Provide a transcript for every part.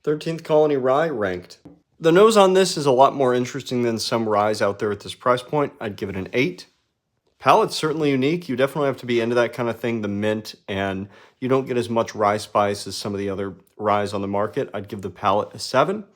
13th Colony Rye ranked. The nose on this is a lot more interesting than some ryes out there at this price point. I'd give it an 8. Palate's certainly unique. You definitely have to be into that kind of thing, the mint, and you don't get as much rye spice as some of the other ryes on the market. I'd give the palate a 7.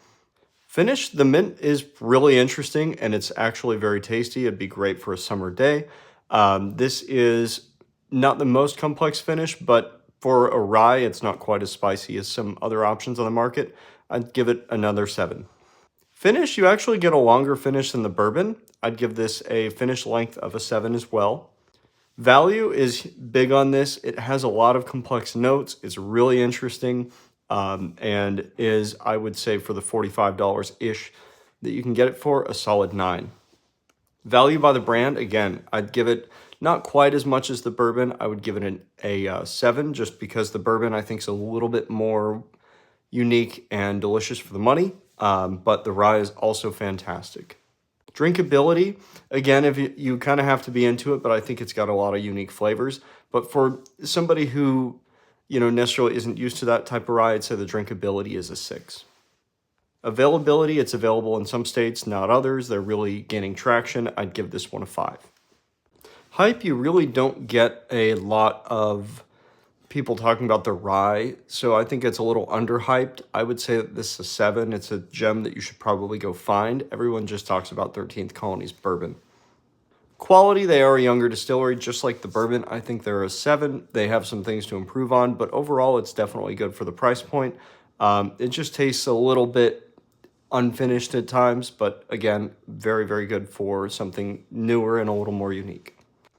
Finish, the mint is really interesting, and it's actually very tasty. It'd be great for a summer day. This is not the most complex finish, but for a rye, it's not quite as spicy as some other options on the market. I'd give it another 7. Finish, you actually get a longer finish than the bourbon. I'd give this a finish length of a 7 as well. Value is big on this. It has a lot of complex notes. It's really interesting, and is, I would say, for the $45-ish that you can get it for, a solid 9. Value by the brand, again, I'd give it not quite as much as the bourbon. I would give it a 7, just because the bourbon, I think, is a little bit more unique and delicious for the money, but the rye is also fantastic. Drinkability, again, if you kind of have to be into it, but I think it's got a lot of unique flavors. But for somebody who, necessarily isn't used to that type of rye, I'd say the drinkability is a 6. Availability, it's available in some states, not others. They're really gaining traction. I'd give this one a 5. Hype, you really don't get a lot of people talking about the rye, so I think it's a little underhyped. I would say that this is a 7. It's a gem that you should probably go find. Everyone just talks about 13th Colony's bourbon. Quality, they are a younger distillery, just like the bourbon. I think they're a 7. They have some things to improve on, but overall, it's definitely good for the price point. It just tastes a little bit unfinished at times, but again, very, very good for something newer and a little more unique.